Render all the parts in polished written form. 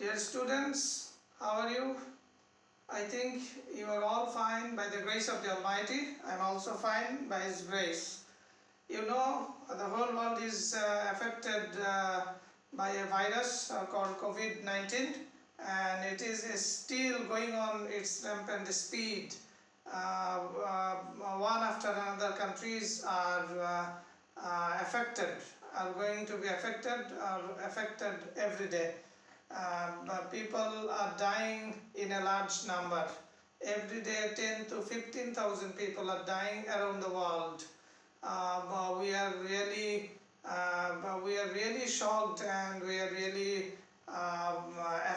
Dear students, how are you? I think you are all fine by the grace of the Almighty. I am also fine by His grace. You know, the whole world is affected by a virus called COVID-19, and it is still going on its rampant speed. One after another countries are going to be affected every day. People are dying in a large number. Every day 10 to 15,000 people are dying around the world. We are really shocked, and we are really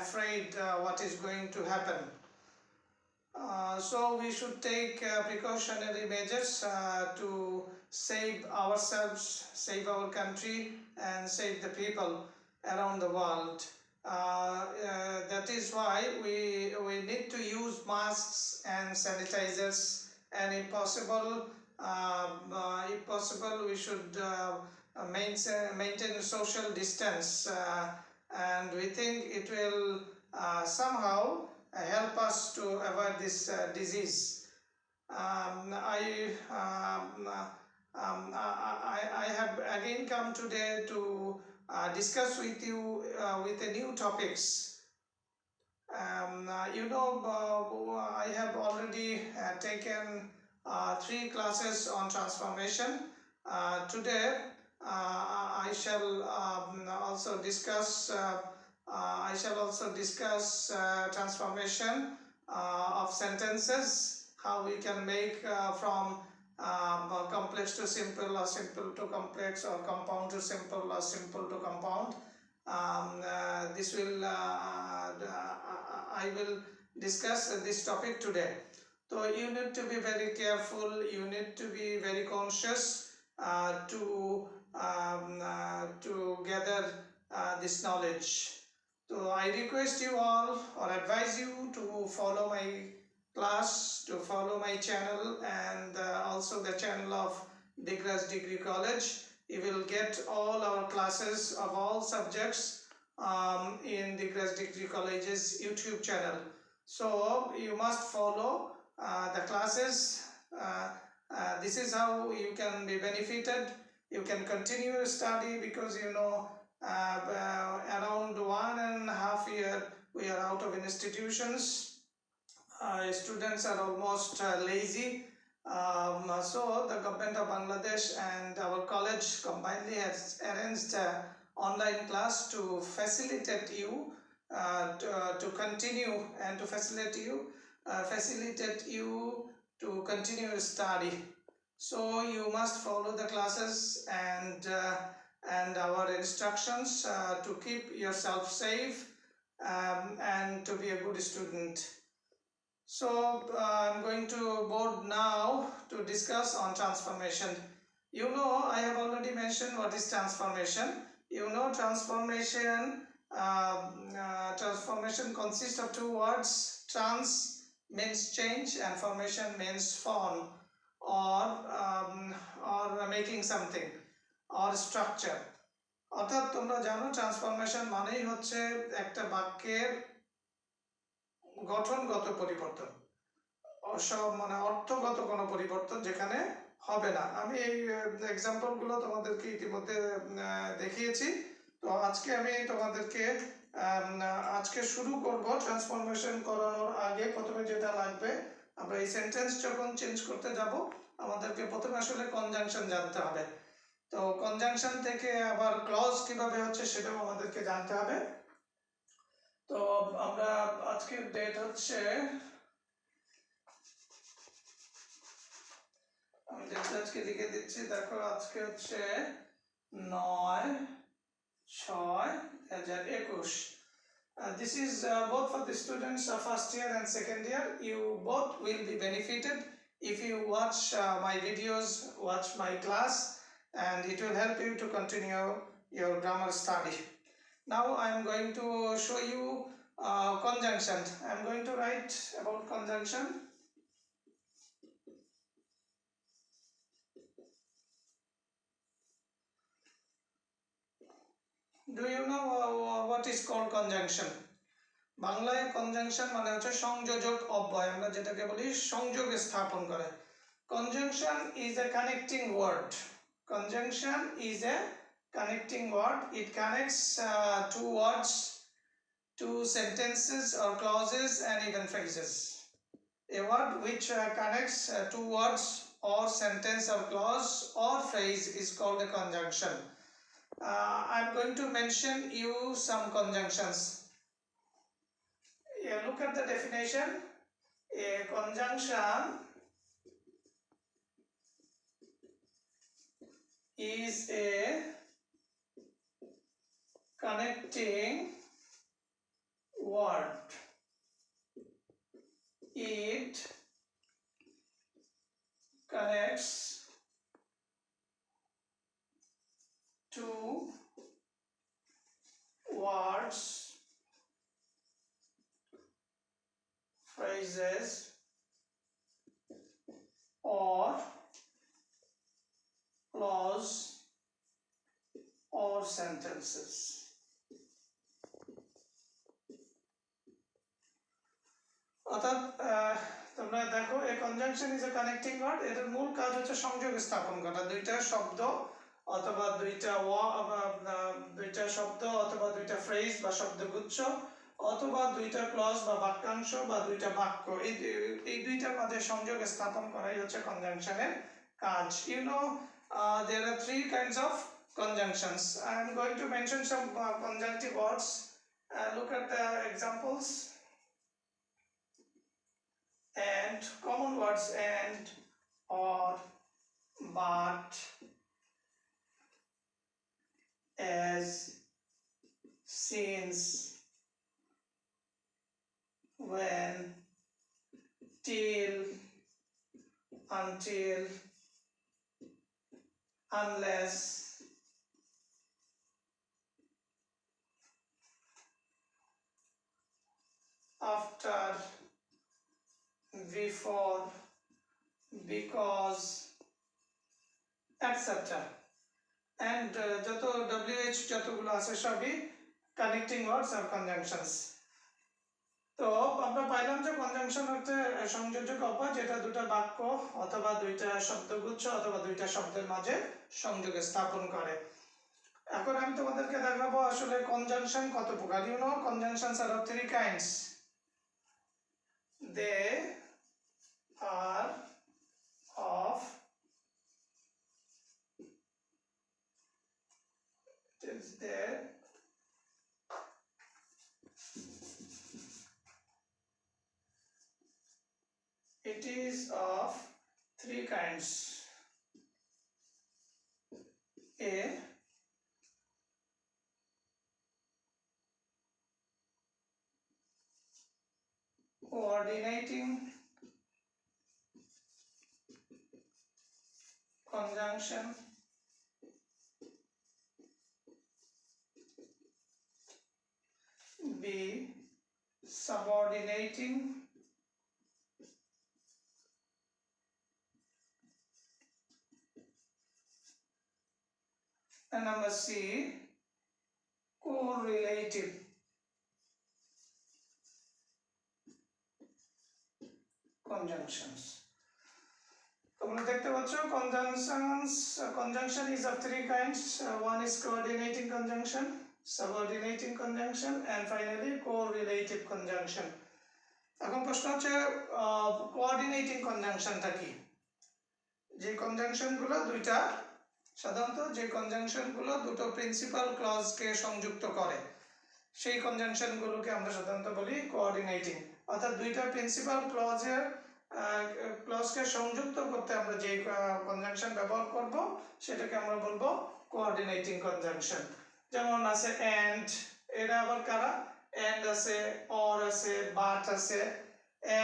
afraid what is going to happen. So we should take precautionary measures to save ourselves, save our country, and save the people around the world. That is why we need to use masks and sanitizers, and if possible, we should maintain social distance, and we think it will somehow help us to avoid this disease. I have again come today to discuss with you with the new topics. I have already taken 3 classes on transformation. Today I shall also discuss transformation of sentences, how we can make from complex to simple, or simple to complex, or compound to simple, or simple to compound. I will discuss this topic today. So you need to be very careful, you need to be very conscious to gather this knowledge. So I request you all, or advise you, to follow my class, to follow my channel, and also the channel of Digras Degree College. You will get all our classes of all subjects in Digras Degree College's YouTube channel. So you must follow the classes. This is how you can be benefited. You can continue your study, because around 1.5 years we are out of institutions. Students are almost lazy. So the government of Bangladesh and our college combinedly has arranged online class to facilitate you to continue, and to facilitate you to continue your study. So you must follow the classes and our instructions to keep yourself safe and to be a good student. So I'm going to board now to discuss on transformation. I have already mentioned what is transformation. Transformation consists of 2 words. Trans means change, and formation means form, or making something, or structure. অর্থাৎ তোমরা জানো transformation মানেই হচ্ছে একটা বাক্যের গঠনগত পরিবর্তন, অর্থগত কোনো পরিবর্তন যেখানে হবে না। আমি এই এক্সাম্পলগুলো তোমাদেরকে ইতিমধ্যে দেখিয়েছি। তো আজকে আমি তোমাদেরকে আজকে শুরু করব। ট্রান্সফরমেশন করানোর আগে প্রথমে যেটা লাগবে, আমরা এই সেন্টেন্স যখন চেঞ্জ করতে যাব, আমাদেরকে প্রথমে আসলে কনজাংশন জানতে হবে। তো কনজাংশন থেকে আবার ক্লজ কিভাবে হচ্ছে সেটাও আমাদেরকে জানতে হবে। তো আমরা আজকের ডেট হচ্ছে, আমি ডেটটা আজকে লিখে দিচ্ছি, দেখো আজকে হচ্ছে 9/6/2021। This is both for the students of first year and second year. You both will be benefited if you watch my videos, watch my class, and it will help you to continue your grammar study. Now I am going to show you conjunction. I am going to write about conjunction. Do you know what is called conjunction? বাংলায় conjunction মানে হচ্ছে সংযোজক অব্যয়, আমরা যেটাকে বলি সংযোগ স্থাপন করে। Conjunction is a connecting word. Conjunction is a connecting word. It connects two words, two sentences or clauses, and even phrases. A word which connects two words or sentence or clause or phrase is called a conjunction. I'm going to mention you some conjunctions. Look at the definition. A conjunction is a connecting word. It connects two words, phrases, or clause or sentences. অর্থাৎ তোমরা দেখো এই conjunction is a connecting word, এটার মূল কাজ হচ্ছে সংযোগ স্থাপন করা দুইটা শব্দ অথবা দুইটা শব্দ অথবা দুইটা ফ্রেজ বা শব্দগুচ্ছ অথবা দুইটা ক্লজ বা বাক্যাংশ বা দুইটা বাক্য, এই দুইটার মধ্যে সংযোগ স্থাপন করাই হচ্ছে কনজাংশনের কাজ। You know there are three kinds of conjunctions. I am going to mention some conjunctive words. Look at the examples. And common words and, or, but, as, since, when, till, until, unless, after, before, because, etc. And যত WH যতগুলো আছে সবই connecting ওয়ার্ডস আর conjunctions. তো আমরা পাইলাম যে conjunction হচ্ছে সংযোজক অব্যয়, যেটা দুটো বাক্য অথবা দুইটা শব্দগুচ্ছ অথবা দুইটা শব্দের মাঝে সংযোগ স্থাপন করে। এখন আমি তোমাদেরকে দেখাবো আসলে কনজাংশন কত প্রকার। You know conjunctions are of three kinds. They are of is there it is of three kinds. A, coordinating conjunction. B, subordinating. And number C, correlative conjunctions. তোমরা দেখতে পাচ্ছ conjunction is of three kinds. One is coordinating conjunction, subordinating conjunction, and finally correlative conjunction. এখন প্রশ্ন হচ্ছে coordinating কনজাংশনটা কি? যে কনজাংশনগুলো দুইটা সাধারণত যে কনজাংশনগুলো দুটো প্রিন্সিপাল ক্লজকে সংযুক্ত করে সেই কনজাংশনগুলোকে আমরা সাধারণত বলি কোঅর্ডিনেটিং। অর্থাৎ দুইটা প্রিন্সিপাল ক্লজকে সংযুক্ত করতে আমরা যে কনজাংশন ব্যবহার করব সেটাকে আমরা বলবো কোঅর্ডিনেটিং কনজাংশন। যেমন আছে এন্ড, এটা আবার কারা? এন্ড আছে, অর আছে, বাট আছে।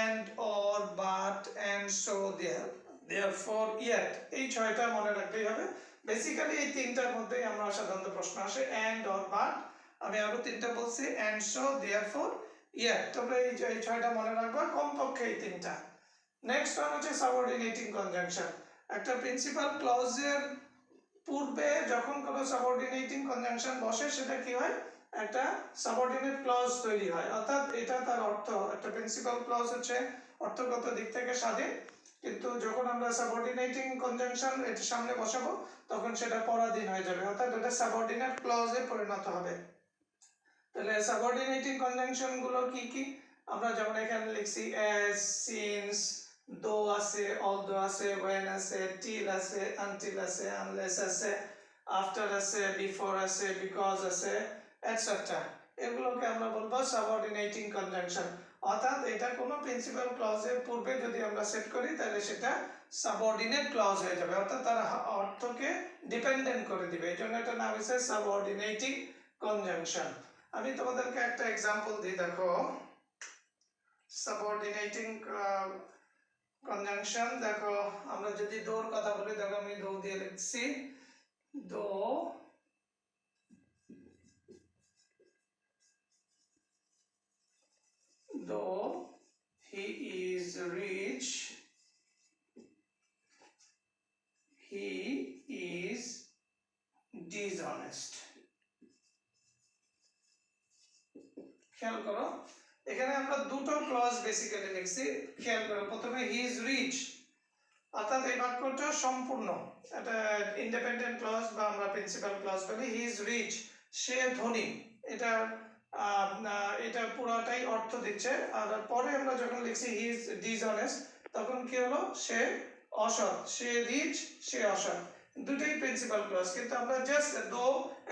And, or, but, and, so, there, therefore, yet, এই ছয়টা মনে রাখতেই হবে। বেসিক্যালি এই তিনটার মধ্যেই আমরা সাধারণত প্রশ্ন আসে এন্ড, অর, বাট। আমি আরো তিনটা বলছি এন্ড, সো, therefore, yet। তোমরা এই ছয়টা মনে রাখবা, কমপক্ষে এই তিনটা। নেক্সট ওয়ান হচ্ছে সাবঅর্ডিনেটিং কনজাংশন। একটা প্রিন্সিপাল ক্লজের পূর্বে যখন কোনো সাবঅর্ডিনেটিং কনজাংশন বসে সেটা কি হয়? একটা সাবঅর্ডিনেট ক্লজ তৈরি হয়, অর্থাৎ এটা তার অর্থ, একটা প্রিন্সিপাল ক্লজ হচ্ছে অর্থগত দিক থেকে স্বাধীন, কিন্তু যখন আমরা সাবঅর্ডিনেটিং কনজাংশন এর সামনে বসাবো তখন সেটা পরাধীন হয়ে যাবে, অর্থাৎ এটা সাবঅর্ডিনেট ক্লজে পরিণত হবে। তাহলে সাবঅর্ডিনেটিং কনজাংশন গুলো কি কি, আমরা যেমন এখানে লিখছি as, since, though আছে, although আছে, when আছে, till আছে, until আছে, unless আছে, after আছে, before আছে, because আছে, etc. এগুলোকে আমরা বলবো সাবঅর্ডিনেটিং কনজাংশন। অর্থাৎ এটা কোনো প্রিন্সিপাল ক্লজের পূর্বে যদি আমরা সেট করি তাহলে সেটা সাবঅর্ডিনেট ক্লজ হয়ে যাবে, অর্থাৎ তার অর্থকে ডিপেন্ডেন্ট করে দিবে, এই জন্য এটা নাম হচ্ছে সাবঅর্ডিনেটিং কনজাংশন। আমি তোমাদেরকে একটা এক্সাম্পল দিই, দেখো সাবঅর্ডিনেটিং কনজাংশন। দেখো আমরা যদি দোর কথা বলি, দেখো আমি দো দিয়ে লিখছি, দো though he is rich, he is dishonest। খেয়াল করো এখানে আমরা দুটো ক্লজ বেসিক্যালি লিখছি, খেয়াল করো প্রথমে হি ইজ রিচ, অর্থাৎ এই বাক্যটা সম্পূর্ণ এটা ইন্ডিপেন্ডেন্ট ক্লজ বা আমরা প্রিন্সিপাল ক্লজ বলি। হি ইজ রিচ, সে ধনী, এটা এটা পুরোটাই অর্থ দিচ্ছে। আর পরে আমরা যখন লিখছি হি ইজ ডিসঅনেস্ট, তখন কি হলো, সে অসৎ, সে রিচ, সে অসৎ, দুটোই প্রিন্সিপাল ক্লজ, কিন্তু আমরা জাস্ট দো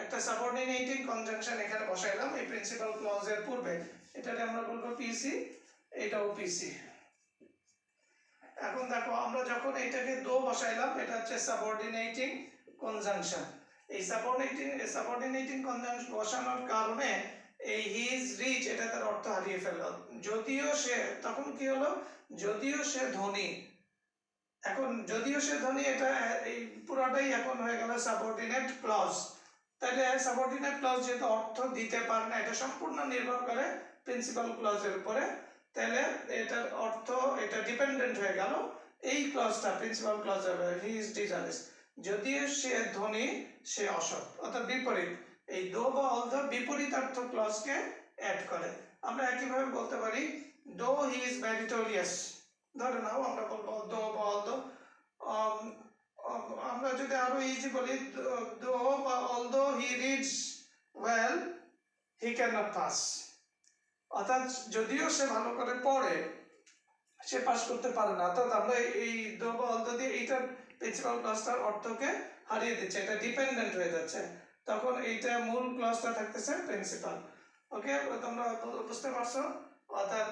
একটা সাবঅর্ডিনেটিং কনজাংশন এখানে বসাইলাম এই প্রিন্সিপাল ক্লজের পূর্বে, এটাকে আমরা বলবো পিসি, এটাও পিসি। এখন দেখো আমরা যখন এটাকে দো বসাইলাম, এটা হচ্ছে সাবঅর্ডিনেটিং কনজাংশন। এই সাবঅর্ডিনেটিং কনজাংশন বসানোর কারণে এই হি ইজ রিচ এটা তার অর্থ হারিয়ে ফেললো, যদিও সে, তখন কি হলো, যদিও সে ধনী, এখন যদিও সে ধনী এটা এই পুরোটাই এখন হয়ে গেল সাবঅর্ডিনেট ক্লজ। তাহলে সাবঅর্ডিনেট ক্লজ যেহেতু অর্থ দিতে পারে না, এটা সম্পূর্ণ নির্ভর করে প্রিন্সিপাল ক্লজের উপরে, তাহলে এটার অর্থ এটা ডিপেন্ডেন্ট হয়ে গেল এই ক্লজটা, প্রিন্সিপাল ক্লজ হবে হি ইজ ডিসঅনেস্ট, যদিও সে ধনী সে অসৎ, অর্থাৎ বিপরীত। এই দো বা অলদো বিপরীতার্থ ক্লজকে অ্যাড করে। আমরা একইভাবে বলতে পারি দো হি ইজ মেরিটোরিয়াস, ধরে নাও আমরা বলবো দো বা অলদো, আমরা যদি আরো ইজি বলি দো বা although he reads well he can not pass, অর্থাৎ যদিও সে ভালো করে পড়ে সে পাস করতে পারে না, অর্থাৎ আমরা এই দো বা অলদো দিয়ে এইটার প্রিন্সিপাল ক্লজটার অর্থকে হারিয়ে দিচ্ছে, এটা ডিপেন্ডেন্ট হয়ে যাচ্ছে, তখন এইটা মূল ক্লজটা থাকতেছে প্রিন্সিপাল। ওকে, তোমরা বুঝতে পারছো? অর্থাৎ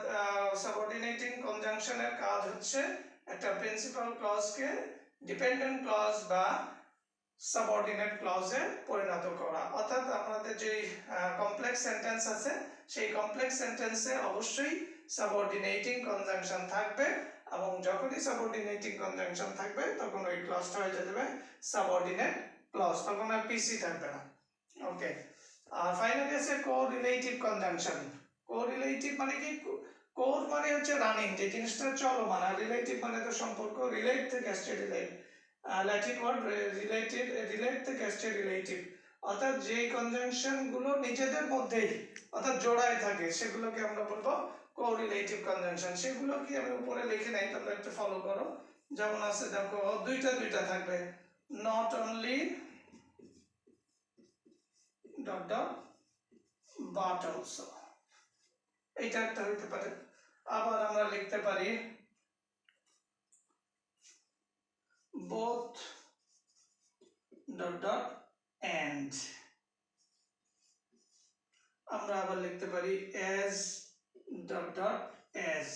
সাবঅর্ডিনেটিং কনজাংশনের কাজ হচ্ছে একটা প্রিন্সিপাল ক্লজকে ডিপেন্ডেন্ট ক্লজ বা সাবঅর্ডিনেট ক্লজে পরিণত করা। অর্থাৎ আমাদের যে কমপ্লেক্স সেন্টেন্স আছে সেই কমপ্লেক্স সেন্টেন্সে অবশ্যই সাবঅর্ডিনেটিং কনজাংশন থাকবে, এবং যখনই সাবঅর্ডিনেটিং কনজাংশন থাকবে তখন ওই ক্লজটা হয়ে যাবে সাবঅর্ডিনেট ক্লজ, তখন আর পিসি থাকবে না। ওকে, আর ফাইনালি আছে কোরিলেটিভ কনজাংশন। কোরিলেটিভ মানে কি, কোর মানে হচ্ছে রানিং, যে জিনিসটা চলমান, আর রিলেটিভ মানে তো সম্পর্ক, রিলেট থেকে আসছে relate, Latin word related, relate থেকে আসছে রিলেটিভ, অর্থাৎ যে কনজাংশন গুলো নিজেদের মধ্যেই অর্থাৎ জোড়ায় থাকে সেগুলোকে আমরা বলবো কোরিলেটিভ কনজাংশন। সেগুলো কি আমি উপরে লিখে নাই, তোমরা একটু ফলো করো। যেমন আছে দেখো দুইটা দুইটা থাকবে, not only dot dot but also, এটা একটা হইতে পারে। আবার আমরা লিখতে পারি both dot dot and, আমরা আবার লিখতে পারি as dot dot as,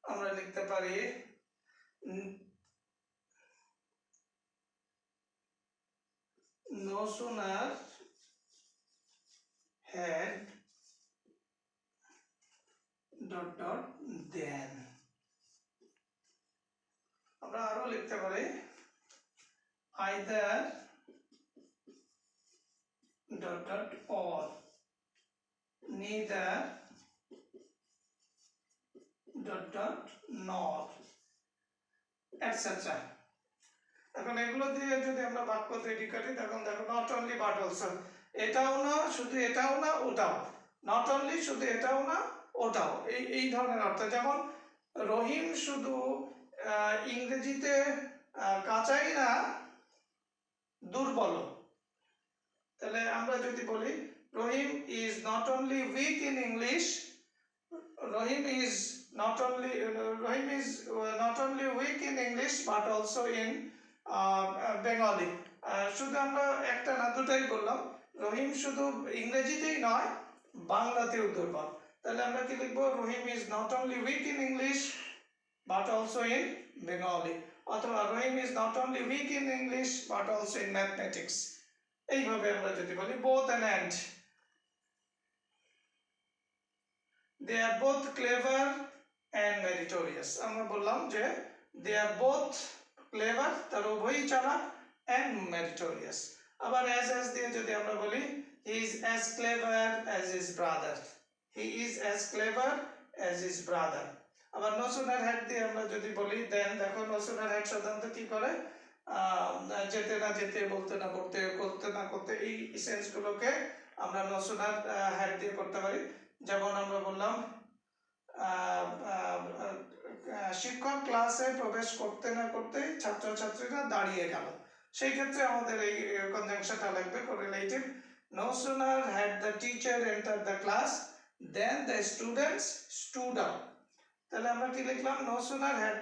আমরা লিখতে পারি no sooner had dot dot then, আমরা আরো লিখতে পারি either dot dot or, neither dot dot nor, etc. এখন এগুলো দিয়ে যদি আমরা বাক্য তৈরি করি তখন দেখো নট অনলি বাট অলসো, এটাও না শুধু এটাও না ওটাও, নট অনলি শুধু এটাও না ওটাও, এই ধরনের অর্থ। যেমন রহিম শুধু ইংরেজিতে কাঁচাই না দুর্বল। তাহলে আমরা যদি বলি Rahim is not only weak in English, Rahim is not only weak in English but also in Bengali। শুধু আমরা একটা না দুটাই বললাম, রহিম শুধু ইংরেজিতেই নয় বাংলাতেও দুর্বল। তাহলে আমরা কি লিখবো, Rahim is not only weak in English but also in Bengali, অথবা Rahim is not only weak in English but also in mathematics। এইভাবে আমরা যদি বলি both and they are both clever and meritorious। আমরা বললাম যে they are both clever, তারা উভয়ই চালাক, and meritorious। আবার as দিয়ে যদি আমরা বলি he is as clever as his brother, he is as clever as his brother। আবার no sooner had দিয়ে আমরা যদি বলি then দেখো no sooner had সাধারণত কি করে, যেতে না যেতে, বলতে না বলতে, করতে না করতে, এই সেন্স গুলোকে আমরা no sooner had দিয়ে করতে পারি। যেমন আমরা বললাম শিক্ষক ক্লাসে প্রবেশ করতে না করতে ছাত্রছাত্রীরা দাঁড়িয়ে গেল, সেই ক্ষেত্রে আমাদের এই কনজাংশনটা লাগবে correlative. no sooner had the teacher entered the class then the students stood up। তাহলে আমরা কি লিখলাম, no sooner had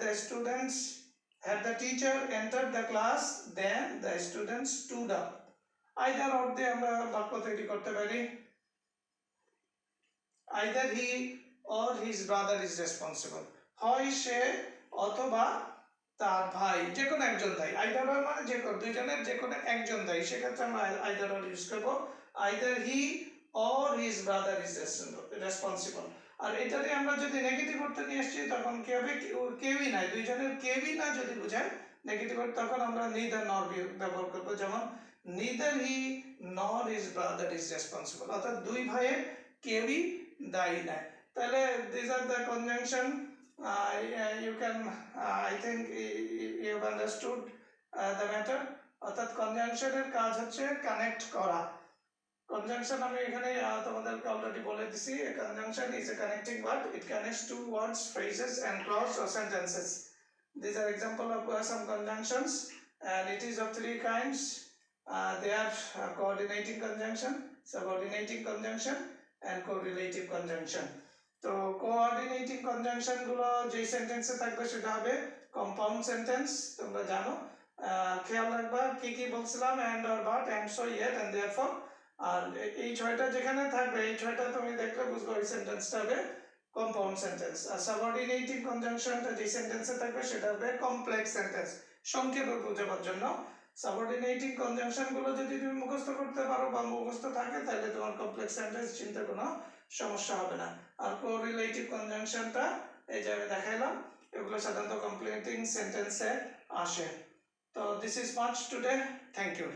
the teacher entered the class then the students stood up। either or দিয়ে আমরা বাক্য তৈরি করতে পারি, either he or his brother is responsible, হয় সে অথবা তার ভাই, যে কোনো একজন দায়ী। either or মানে যে কোনো দুইজনের যে কোনো একজন দায়ী, সেক্ষেত্রে আমরা either or ইউজ করব, either he or his brother is responsible। আর এটারে আমরা যদি নেগেটিভ অর্থে নিয়ে আসছি তখন কি হবে, কেউই নাই, দুইজনের কেউই না যদি বোঝায় নেগেটিভ অর্থ, তখন আমরা neither nor ব্যবহার করব। যেমন neither he nor his brother is responsible, অর্থাৎ দুই ভাইয়ের কেউই দায়ী নাই। তাহলে these are the conjunction, you can I think you have understood the matter। অর্থাৎ কনজাংশনের কাজ হচ্ছে কানেক্ট করা। কনজাংশন আমি এখানে তোমাদেরকে অলরেডি বলে দিছি, a conjunction is a connecting word, it connects two words, phrases and clause or sentences। These are example of some conjunctions and it is of three kinds। They are coordinating conjunction, subordinating conjunction and correlative conjunction। তো coordinating conjunction গুলো যে সেন্টেন্সে থাকবে সেটা হবে compound sentence, তোমরা জানো। খেয়াল রাখবা কি কি বলছিলাম, and or but and so yet and therefore। আর এই ছয়টা যেখানে থাকবে, এই ছয়টা তুমি দেখলে বুঝবে ওই সেন্টেন্সটা হবে কম্পাউন্ড সেন্টেন্স। আর সাবঅর্ডিনেটিং কনজাংশনটা যে সেন্টেন্সে থাকবে সেটা হবে কমপ্লেক্স সেন্টেন্স। সংক্ষেপে বোঝাবার জন্য সাবঅর্ডিনেটিং কনজাংশন গুলো যদি তুমি মুখস্থ করতে পারো বা মুখস্থ থাকে তাহলে তোমার কমপ্লেক্স সেন্টেন্স চিন্তা কোনো সমস্যা হবে না। আর কোরিলেটিভ কনজাংশনটা এই যে আমি দেখাইলাম, এগুলো সাধারণত কমপ্লিটিং সেন্টেন্সে আসে। তো this is much today, thank you.